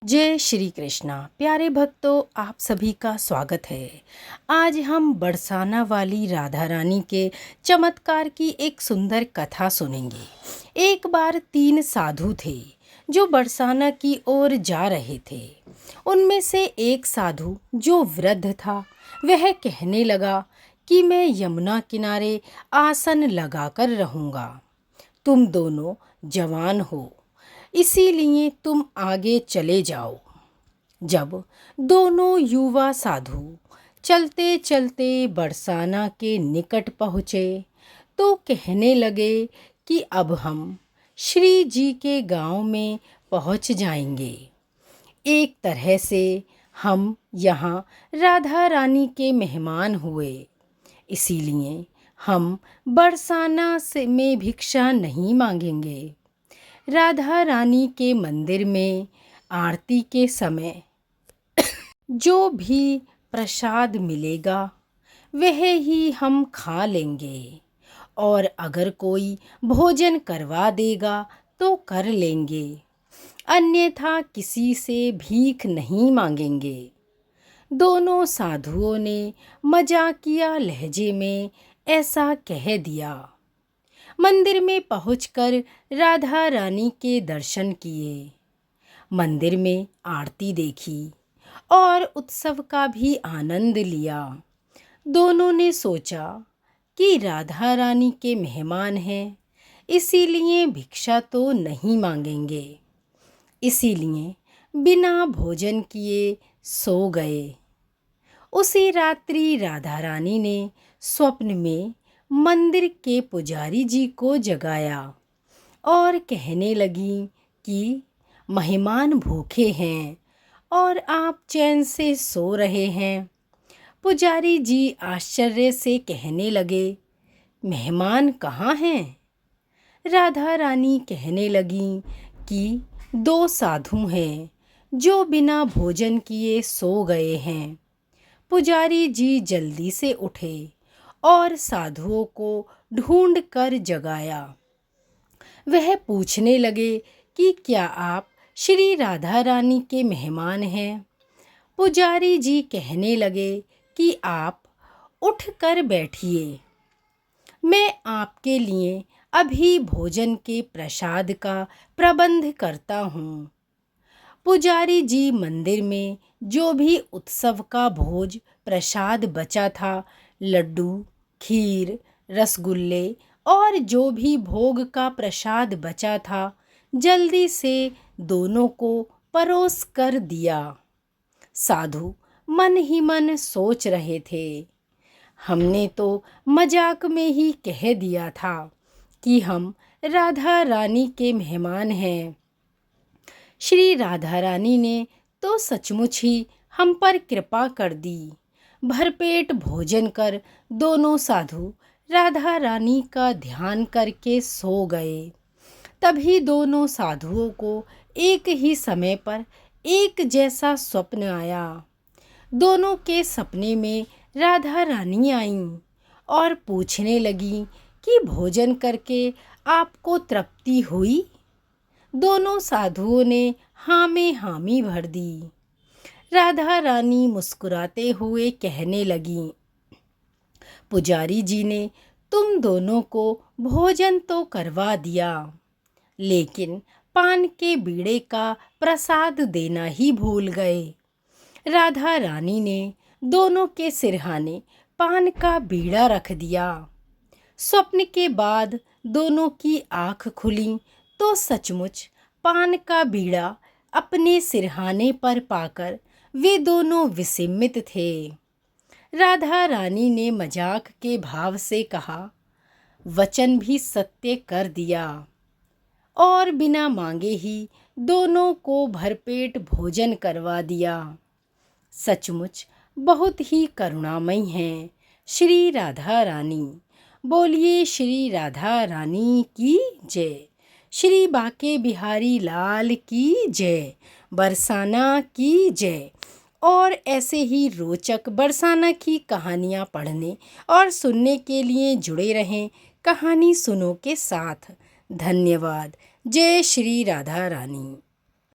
जय श्री कृष्णा। प्यारे भक्तों, आप सभी का स्वागत है। आज हम बरसाना वाली राधा रानी के चमत्कार की एक सुंदर कथा सुनेंगे। एक बार 3 साधु थे जो बरसाना की ओर जा रहे थे। उनमें से एक साधु जो वृद्ध था, वह कहने लगा कि मैं यमुना किनारे आसन लगाकर रहूँगा। तुम दोनों जवान हो, इसीलिए तुम आगे चले जाओ। जब दोनों युवा साधु चलते चलते बरसाना के निकट पहुँचे तो कहने लगे कि अब हम श्री जी के गांव में पहुँच जाएंगे। एक तरह से हम यहाँ राधा रानी के मेहमान हुए, इसीलिए हम बरसाना से में भिक्षा नहीं मांगेंगे। राधा रानी के मंदिर में आरती के समय जो भी प्रसाद मिलेगा वह ही हम खा लेंगे, और अगर कोई भोजन करवा देगा तो कर लेंगे, अन्यथा किसी से भीख नहीं मांगेंगे। दोनों साधुओं ने मजाकिया लहजे में ऐसा कह दिया। मंदिर में पहुंचकर राधा रानी के दर्शन किए, मंदिर में आरती देखी और उत्सव का भी आनंद लिया। दोनों ने सोचा कि राधा रानी के मेहमान हैं, इसीलिए भिक्षा तो नहीं मांगेंगे। इसीलिए बिना भोजन किए सो गए। उसी रात्रि राधा रानी ने स्वप्न में मंदिर के पुजारी जी को जगाया और कहने लगी कि मेहमान भूखे हैं और आप चैन से सो रहे हैं। पुजारी जी आश्चर्य से कहने लगे, मेहमान कहाँ हैं? राधा रानी कहने लगी कि 2 साधु हैं जो बिना भोजन किए सो गए हैं। पुजारी जी जल्दी से उठे और साधुओं को ढूंढ कर जगाया। वह पूछने लगे कि क्या आप श्री राधा रानी के मेहमान हैं? पुजारी जी कहने लगे कि आप उठ कर बैठिए, मैं आपके लिए अभी भोजन के प्रसाद का प्रबंध करता हूँ। पुजारी जी मंदिर में जो भी उत्सव का भोज प्रसाद बचा था, लड्डू, खीर, रसगुल्ले और जो भी भोग का प्रसाद बचा था, जल्दी से दोनों को परोस कर दिया। साधु मन ही मन सोच रहे थे, हमने तो मजाक में ही कह दिया था कि हम राधा रानी के मेहमान हैं। श्री राधा रानी ने तो सचमुच ही हम पर कृपा कर दी। भरपेट भोजन कर दोनों साधु राधा रानी का ध्यान करके सो गए। तभी दोनों साधुओं को एक ही समय पर एक जैसा स्वप्न आया। दोनों के सपने में राधा रानी आईं और पूछने लगी कि भोजन करके आपको तृप्ति हुई? दोनों साधुओं ने हाँ में हामी भर दी। राधा रानी मुस्कुराते हुए कहने लगी, पुजारी जी ने तुम दोनों को भोजन तो करवा दिया, लेकिन पान के बीड़े का प्रसाद देना ही भूल गए। राधा रानी ने दोनों के सिरहाने पान का बीड़ा रख दिया। स्वप्न के बाद दोनों की आँख खुली तो सचमुच पान का बीड़ा अपने सिरहाने पर पाकर वे दोनों विस्मित थे। राधा रानी ने मजाक के भाव से कहा, वचन भी सत्य कर दिया, और बिना मांगे ही दोनों को भरपेट भोजन करवा दिया। सचमुच बहुत ही करुणामयी हैं श्री राधा रानी। बोलिए श्री राधा रानी की जय। श्री बाके बिहारी लाल की जय। बरसाना की जय। और ऐसे ही रोचक बरसाना की कहानियाँ पढ़ने और सुनने के लिए जुड़े रहें कहानी सुनो के साथ। धन्यवाद। जय श्री राधा रानी।